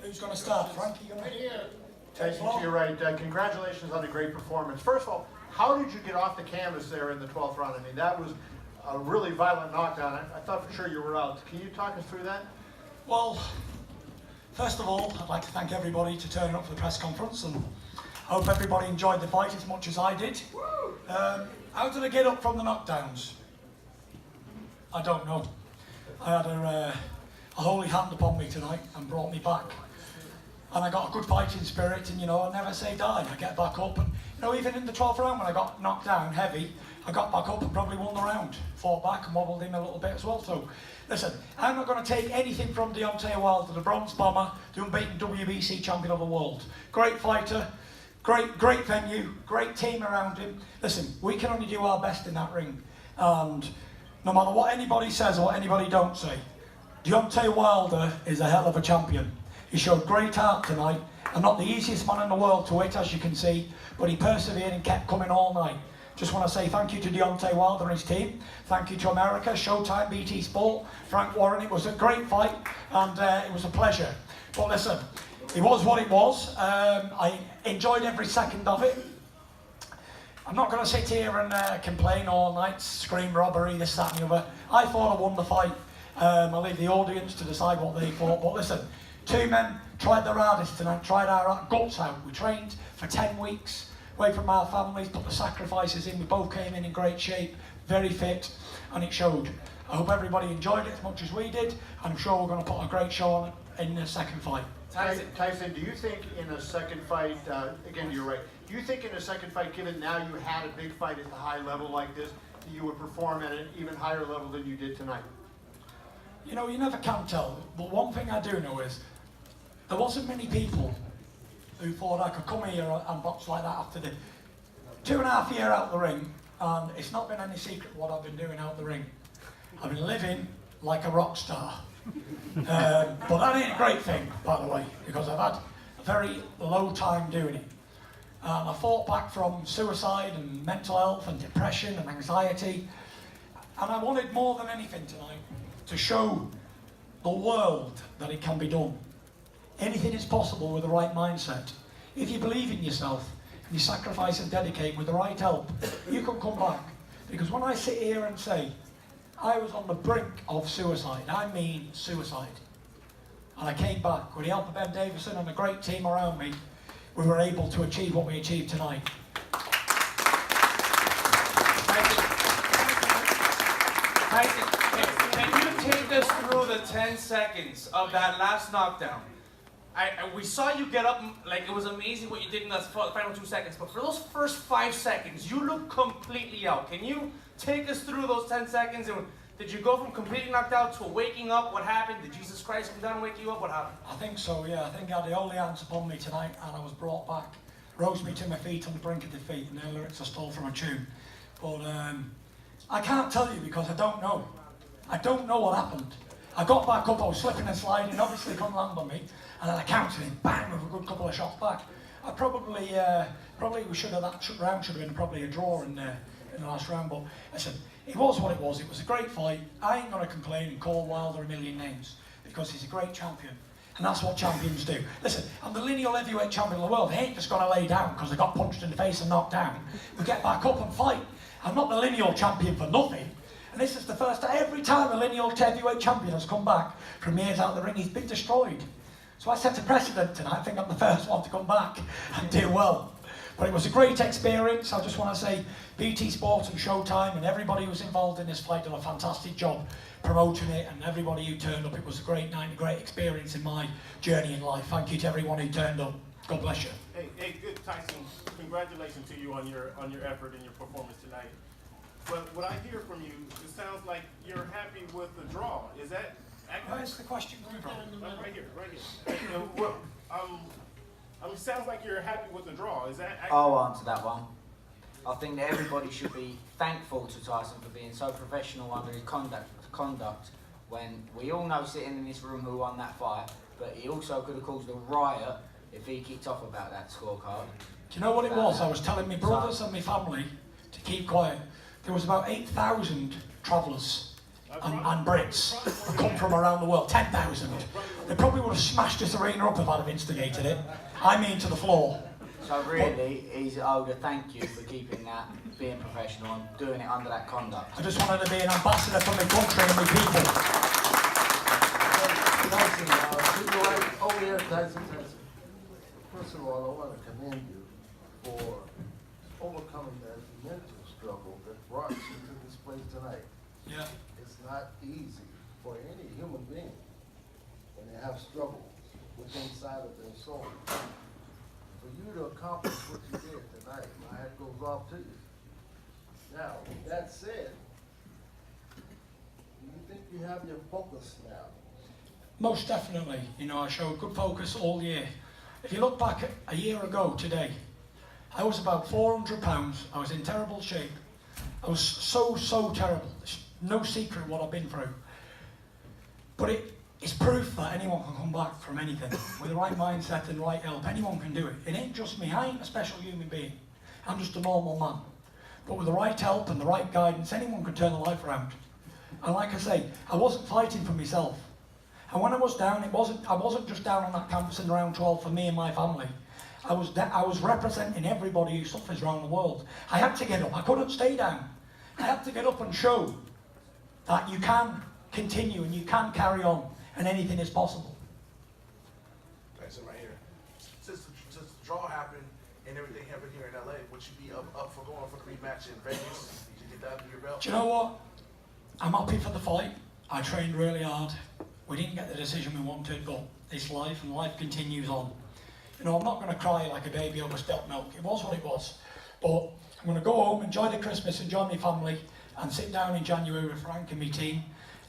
Who's going to start? Frank, you going to? Tyson, to your right, congratulations on a great performance. First of all, how did you get off the canvas there in the 12th round? I mean, that was a really violent knockdown. I thought for sure you were out. Can you talk us through that? Well, first of all, I'd like to thank everybody to turning up for the press conference, and I hope everybody enjoyed the fight as much as I did. How did I get up from the knockdowns? I don't know. I had a holy hand upon me tonight and brought me back. And I got a good fighting spirit, and I never say die. I get back up, and even in the 12th round when I got knocked down heavy, I got back up and probably won the round. Fought back and wobbled in a little bit as well. So, listen, I'm not going to take anything from Deontay Wilder, the bronze bomber, the unbeaten WBC champion of the world. Great fighter, great venue, great team around him. Listen, we can only do our best in that ring, and no matter what anybody says or what anybody don't say, Deontay Wilder is a hell of a champion. He showed great heart tonight, and not the easiest man in the world to hit, as you can see, but he persevered and kept coming all night. Just want to say thank you to Deontay Wilder and his team. Thank you to America, Showtime, BT Sport, Frank Warren. It was a great fight, and it was a pleasure. But listen, it was what it was. I enjoyed every second of it. I'm not going to sit here and complain all night, scream robbery, this, that and the other. I thought I won the fight. I'll leave the audience to decide what they thought. But listen, two men tried their hardest tonight, tried our guts out. We trained for 10 weeks, away from our families, put the sacrifices in. We both came in great shape, very fit, and it showed. I hope everybody enjoyed it as much as we did, and I'm sure we're going to put a great show on in the second fight. Tyson, do you think in a second fight, again, you're right, do you think in a second fight, given now you had a big fight at the high level like this, that you would perform at an even higher level than you did tonight? You never can tell, but one thing I do know is there wasn't many people who thought I could come here and box like that after the 2.5 years out the ring, and it's not been any secret what I've been doing out the ring. I've been living like a rock star. But that ain't a great thing, by the way, because I've had a very low time doing it. I fought back from suicide and mental health and depression and anxiety, and I wanted more than anything tonight to show the world that it can be done. Anything is possible with the right mindset. If you believe in yourself and you sacrifice and dedicate with the right help, you can come back. Because when I sit here and say, I was on the brink of suicide, I mean suicide, and I came back with the help of Ben Davison and a great team around me, we were able to achieve what we achieved tonight. Can you take us through the 10 seconds of that last knockdown? We saw you get up, like it was amazing what you did in the final 2 seconds, but for those first 5 seconds, you looked completely out. Can you take us through those 10 seconds? And did you go from completely knocked out to waking up? What happened? Did Jesus Christ come down and wake you up? What happened? I think so, yeah. I think I had the holy hands upon me tonight, and I was brought back. Rose me to my feet on the brink of defeat, and the lyrics I stole from a tune. But I can't tell you because I don't know. I don't know what happened. I got back up, I was slipping and sliding, obviously couldn't land on me, and then I counted him, bang, with a good couple of shots back. I probably we should have, that round should have been probably a draw in the last round, but listen, it was what it was. It was a great fight. I ain't going to complain and call Wilder a million names, because he's a great champion, and that's what champions do. Listen, I'm the lineal heavyweight champion of the world. I ain't just going to lay down because I got punched in the face and knocked down. We get back up and fight. I'm not the lineal champion for nothing. And this is the first time, every time a lineal heavyweight champion has come back from years out of the ring, he's been destroyed. So I set a precedent tonight. I think I'm the first one to come back and do well. But it was a great experience. I just want to say BT Sport and Showtime and everybody who's involved in this fight did a fantastic job promoting it, and everybody who turned up. It was a great night, a great experience in my journey in life. Thank you to everyone who turned up. God bless you. Hey, good, Tyson. Congratulations to you on your effort and your performance tonight. But what I hear from you, it sounds like you're happy with the draw. Is that accurate? Where's the question coming from? Right here. It sounds like you're happy with the draw. Is that accurate? I'll answer that one. I think that everybody should be thankful to Tyson for being so professional under his conduct when we all know sitting in this room who won that fight, but he also could have caused a riot if he kicked off about that scorecard. Do you know what it was? I was telling my brothers and my family to keep quiet. There was about 8,000 travellers and Brits who come from around the world, 10,000. They probably would have smashed this arena up if I'd have instigated it. I mean to the floor. So really, he's owed a thank you for keeping that, being professional and doing it under that conduct. I just wanted to be an ambassador for my country and my people. Tyson, oh yeah, Tyson. First of all, I want to commend you for overcoming that mental struggle that brought you to this place tonight. Yeah. It's not easy for any human being when they have struggles within inside of their soul. For you to accomplish what you did tonight, my hat goes off to you. Now, with that said, do you think you have your focus now? Most definitely. You know, I showed good focus all year. If you look back a year ago today, I was about 400 pounds. I was in terrible shape. I was so terrible. There's no secret what I've been through. But it's proof that anyone can come back from anything. With the right mindset and right help, anyone can do it. It ain't just me. I ain't a special human being. I'm just a normal man. But with the right help and the right guidance, anyone can turn their life around. And like I say, I wasn't fighting for myself. And when I was down, I wasn't just down on that campus in round 12 for me and my family. I was representing everybody who suffers around the world. I had to get up. I couldn't stay down. I had to get up and show that you can continue and you can carry on and anything is possible. Tyson, right here. Since the draw happened and everything happened here in LA, would you be up for going for a rematch in Vegas? Did you get that under your belt? Do you know what? I'm happy for the fight. I trained really hard. We didn't get the decision we wanted, but it's life and life continues on. You know, I'm not going to cry like a baby over spilt milk. It was what it was. But I'm going to go home, enjoy the Christmas, enjoy my family, and sit down in January with Frank and my team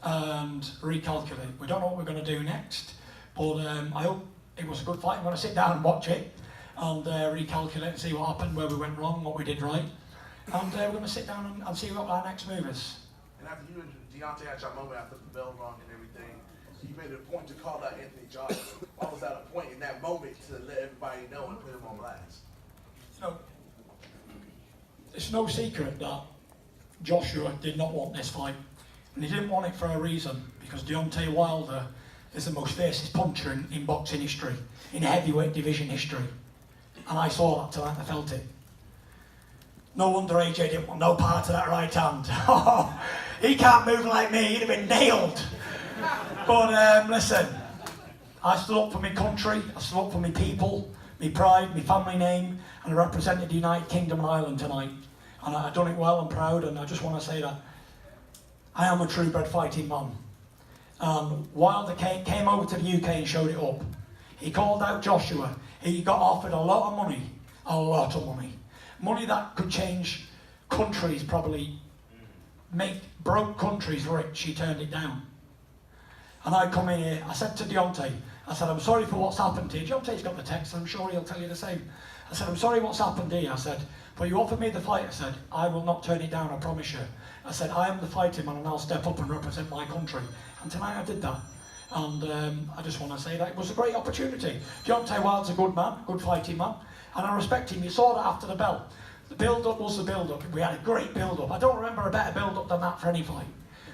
and recalculate. We don't know what we're going to do next, but I hope it was a good fight. I'm going to sit down and watch it and recalculate and see what happened, where we went wrong, what we did right. And we're going to sit down and see what our next move is. And after you and Deontay had your moment after the bell rung and everything, you made it a point to call out Anthony Joshua. Why was that a point in that moment to let everybody know and put him on blast? So, it's no secret that Joshua did not want this fight. And he didn't want it for a reason, because Deontay Wilder is the most fiercest puncher in boxing history, in heavyweight division history. And I saw that tonight, I felt it. No wonder AJ didn't want no part of that right hand. He can't move like me, he'd have been nailed. But listen, I stood up for my country, I stood up for my people, my pride, my family name, and I represented the United Kingdom and Ireland tonight. And I've done it well, I'm proud, and I just want to say that I am a true bred fighting man. Wilder came over to the UK and showed it up. He called out Joshua. He got offered a lot of money. Money that could change countries, probably make broke countries rich. He turned it down. And I come in here, I said to Deontay, I said, I'm sorry for what's happened here. Deontay's got the text, I'm sure he'll tell you the same. I said, I'm sorry what's happened here. I said, but you offered me the fight. I said, I will not turn it down, I promise you. I said, I am the fighting man and I'll step up and represent my country. And tonight I did that. And I just want to say that it was a great opportunity. Deontay Wilder's a good man, good fighting man. And I respect him. You saw that after the bell. The build-up was the build-up. We had a great build-up. I don't remember a better build-up than that for any fight.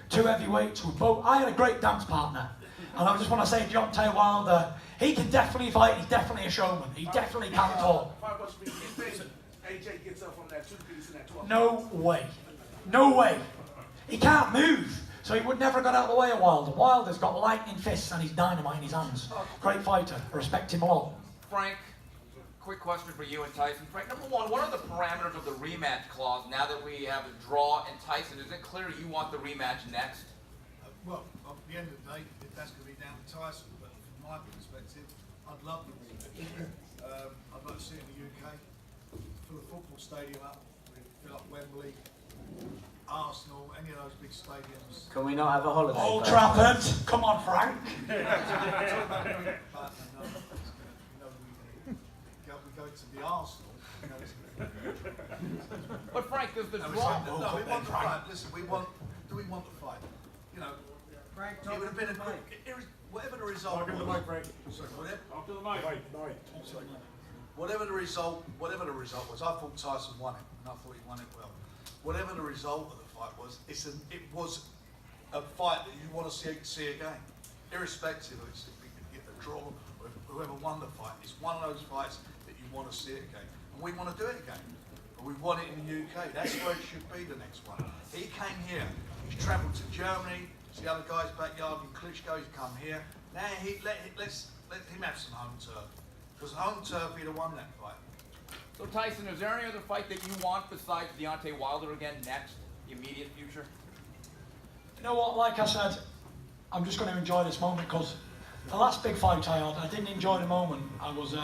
Two heavyweights, I had a great dance partner. And I just want to say, Deontay Wilder, he can definitely fight. He's definitely a showman. He definitely can talk. You think AJ gets up from that 2-piece in that 12? No way. No way. He can't move. So he would never have got out of the way of Wilder. Wilder's got lightning fists and he's dynamite in his hands. Great fighter. I respect him a lot. Frank, quick question for you and Tyson. Frank, number one, what are the parameters of the rematch clause now that we have a draw and Tyson? Is it clear you want the rematch next? Well, at the end of the day, that's going to be down to Tyson, but from my perspective, I'd love the rematch. I'd like to see it in the UK. Fill a football stadium up, fill up Wembley, Arsenal, any of those big stadiums. Can we not have a holiday? Old Trafford. Come on, Frank. But we go to the Arsenal. But Frank, does the No, draw... no, we want the fight. Listen, do we want the fight? You know, Frank, it would have been a good, whatever the result was. Talk to the mic, Frank. Sorry, Talk to the mic. whatever the result was, I thought Tyson won it, and I thought he won it well. Whatever the result of the fight was, it was a fight that you want to see again, irrespective of won the fight. It's one of those fights that you want to see it again. And we want to do it again. But we want it in the UK. That's where it should be, the next one. He came here. He's travelled to Germany. It's the other guy's backyard in Klitschko. He's come here. Now let's let him have some home turf. Because home turf, he'd have won that fight. So Tyson, is there any other fight that you want besides Deontay Wilder again next, the immediate future? You know what, like I said, I'm just going to enjoy this moment because the last big fight I had, I didn't enjoy the moment. I was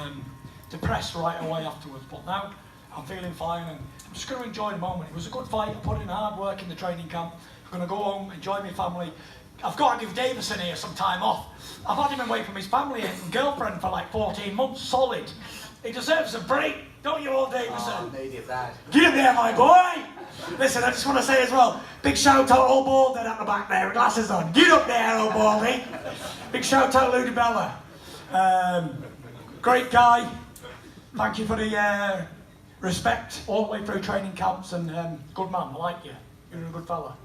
depressed right away afterwards, but now I'm feeling fine and I'm just going to enjoy the moment. It was a good fight. I put in hard work in the training camp. I'm going to go home, enjoy my family. I've got to give Davison here some time off. I've had him away from his family and girlfriend for like 14 months, solid. He deserves a break, don't you, old Davison? Oh, I need it bad. Get up there, my boy! Listen, I just want to say as well, big shout out old Baldy at the back there with glasses on. Get up there, old Baldy. Big shout out Ludi Bella. Great guy. Thank you for the respect all the way through training camps and good man, I like you. You're a good fella.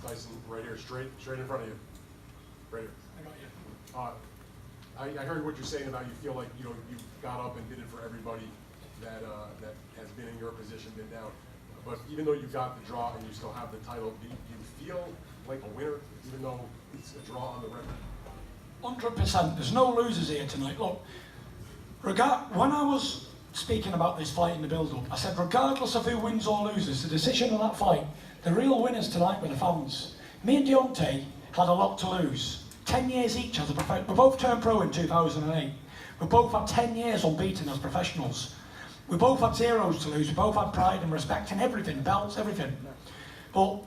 Tyson, right here, straight in front of you. Right here. I got you. I heard what you're saying about you feel like you got up and did it for everybody that has been in your position, been down. But even though you got the draw and you still have the title, do you feel like a winner, even though it's a draw on the record? 100%. There's no losers here tonight. Look, when I was speaking about this fight in the build-up, I said regardless of who wins or loses, the decision of that fight, the real winners tonight were the fans. Me and Deontay had a lot to lose. 10 years each as a professional. We both turned pro in 2008. We both had 10 years unbeaten as professionals. We both had zeros to lose. We both had pride and respect and everything, belts, everything. But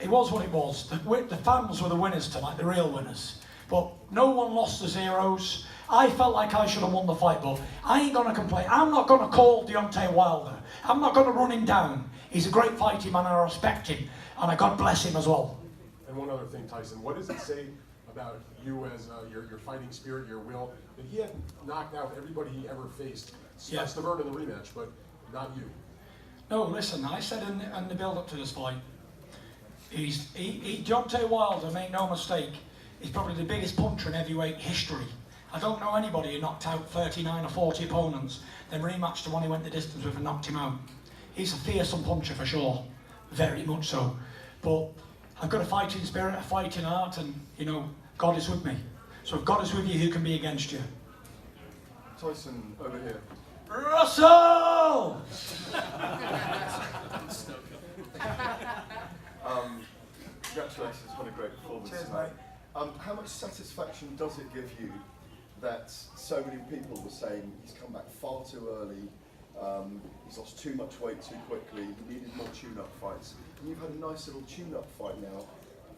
it was what it was. The fans were the winners tonight, the real winners. But no one lost the zeros. I felt like I should have won the fight, but I ain't going to complain. I'm not going to call Deontay Wilder. I'm not going to run him down. He's a great fighting man and I respect him. And I God bless him as well. And one other thing, Tyson, what does it say about you as your fighting spirit, your will, that he had knocked out everybody he ever faced? Yeah. That's the bird in the rematch, but not you. No, listen, I said in the build-up to this fight, Deontay Wilder, make no mistake, he's probably the biggest puncher in heavyweight history. I don't know anybody who knocked out 39 or 40 opponents, then rematched the one he went the distance with and knocked him out. He's a fearsome puncher for sure, very much so. But I've got a fighting spirit, a fighting heart, and God is with me. So if God is with you, who can be against you? Tyson, over here. Russell! Congratulations, what a great performance Cheers, tonight. How much satisfaction does it give you that so many people were saying he's come back far too early, he's lost too much weight too quickly, he needed more tune-up fights, and you've had a nice little tune-up fight now,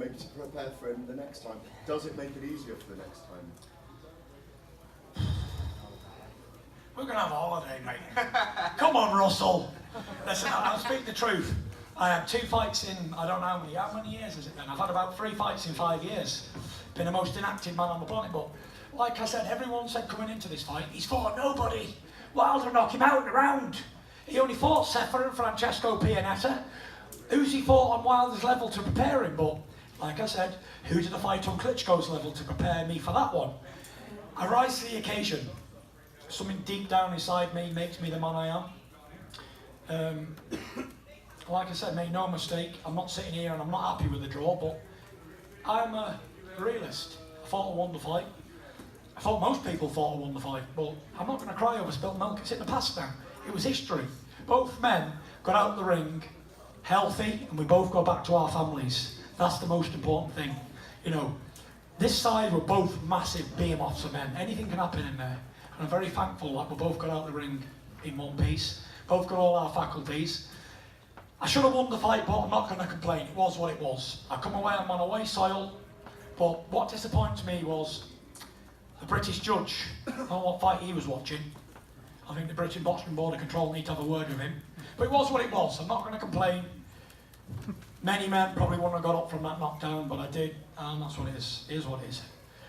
maybe to prepare for him the next time. Does it make it easier for the next time? We're going to have a holiday, mate. Come on, Russell. Listen, I'll speak the truth. I had 2 fights in, I don't know how many years is it then? I've had about 3 fights in 5 years. Been the most inactive man on the planet, but like I said, everyone said coming into this fight, he's fought nobody. Wilder knocked him out in the round. He only fought Sefer and Francesco Pianetta. Who's he fought on Wilder's level to prepare him? But like I said, who did I fight on Klitschko's level to prepare me for that one? I rise to the occasion. Something deep down inside me makes me the man I am. Like I said, make no mistake, I'm not sitting here and I'm not happy with the draw, but I'm a realist. I thought I won the fight. I thought most people thought I won the fight, but I'm not going to cry over spilt milk. It's in the past now. It was history. Both men got out of the ring healthy and we both go back to our families. That's the most important thing. This side were both massive behemoths of men. Anything can happen in there. And I'm very thankful that we both got out of the ring in one piece. Both got all our faculties. I should have won the fight, but I'm not going to complain. It was what it was. I come away, I'm on away soil. But what disappoints me was the British judge. I don't know what fight he was watching. I think the British Boxing Board of Control need to have a word with him. But it was what it was. I'm not going to complain. Many men probably wouldn't have got up from that knockdown, but I did, and that's what it is. It is what it is.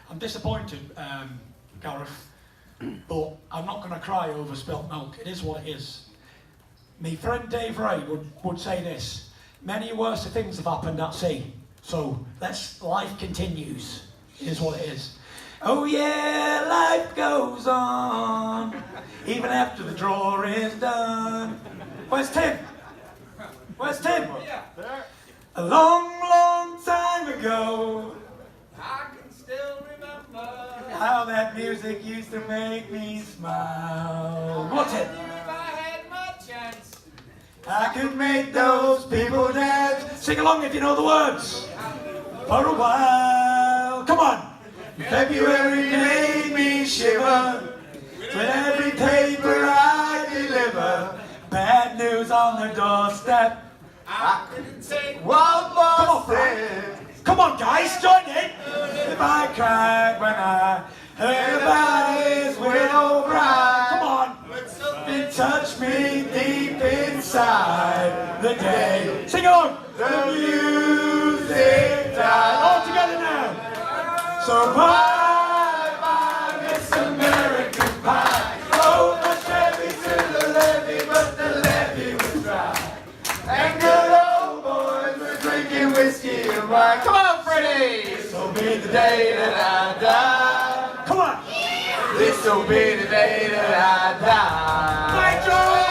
I'm disappointed, Gareth, but I'm not going to cry over spilt milk. It is what it is. My friend Dave Ray would say this: many worse things have happened at sea, so life continues. It is what it is. Oh yeah, life goes on, even after the draw is done. Where's Tim? Where's Tim? There. A long, long time ago, I can still remember. how that music used to make me smile. What's it? If I had my chance. I could make those people dance. Sing along if you know the words. For a while. Come on. February made me shiver. With every paper I deliver. Bad news on the doorstep. I couldn't take One more step. Come on, guys, join in. If I cried when I heard about his widow bride. Come on. It touched me deep inside the day. Sing on. The music died. All together now. So bye, bye, Miss American Pie. Oh, the Chevy to the levee, but the levee was dry. And good old boys were drinking whiskey and wine. Come on, Freddie. This'll be the day that I die. Come on. This'll be the day that I die. My joy!